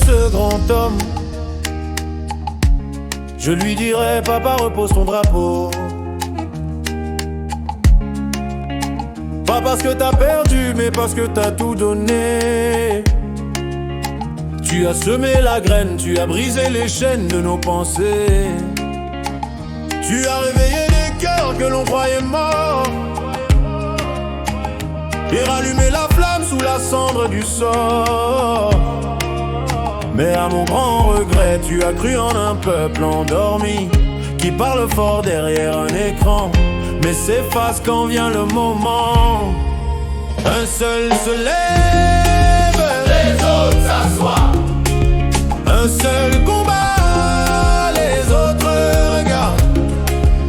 ce grand homme. Je lui dirai, papa, repose ton drapeau. Pas parce que t'as perdu, mais parce que t'as tout donné. Tu as semé la graine, tu as brisé les chaînes de nos pensées. Tu as réveillé des cœurs que l'on croyait morts et rallumé la flamme sous la cendre du sort. Mais à mon grand regret, tu as cru en un peuple endormi qui parle fort derrière un écran, mais s'efface quand vient le moment. Un seul se lève, les autres s'assoient. un seul combat, les autres regardent.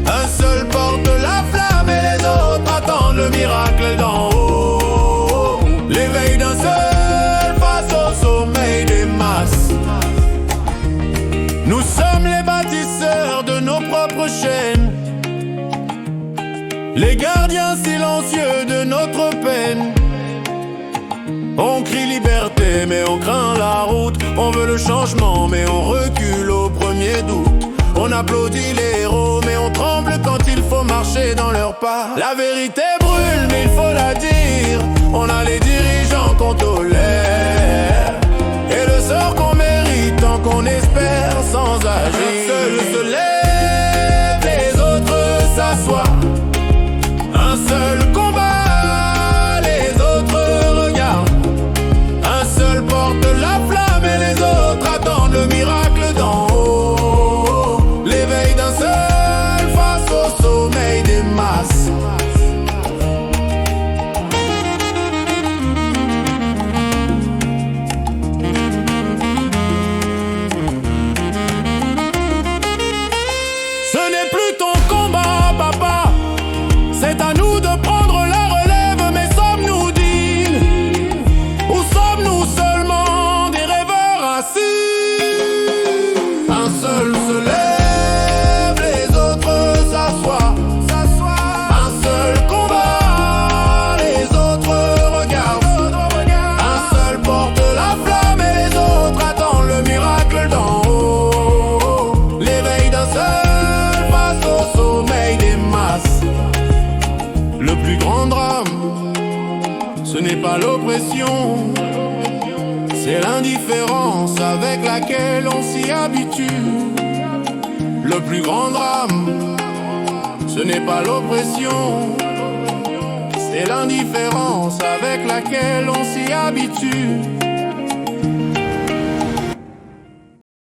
Un seul porte la flamme et les autres attendent le miracle d'en haut. L'éveil d'un seul face au sommeil des masses. Nous sommes les bâtisseurs de nos propres chaînes, les gardiens silencieux de notre peine. On crie liberté mais on craint la route. On veut le changement mais on recule au premier doute. On applaudit les héros mais on tremble quand il faut marcher dans leurs pas. La vérité brûle mais il faut la dire. On a les dirigeants qu'on tolère et le sort qu'on mérite tant qu'on espère sans agir. Un seul se lève, les autres s'assoient. Un seul combat, les autres regardent. Un seul porte la flamme et les autres attendent le miracle d'en haut. L'éveil d'un seul face au sommeil des masses. Ce n'est plus ton combat, papa. C'est à nous de prendre la relève, mais sommes-nous dignes? Ou sommes-nous seulement des rêveurs assis? Un seul se lève, les autres s'assoient. Un seul combat, les autres regardent. Un seul porte la flamme et les autres attendent le miracle d'en haut. L'éveil d'un seul face au sommeil des masses. Le plus grand drame, ce n'est pas l'oppression, c'est l'indifférence avec laquelle on s'y habitue. Le plus grand drame, ce n'est pas l'oppression, c'est l'indifférence avec laquelle on s'y habitue.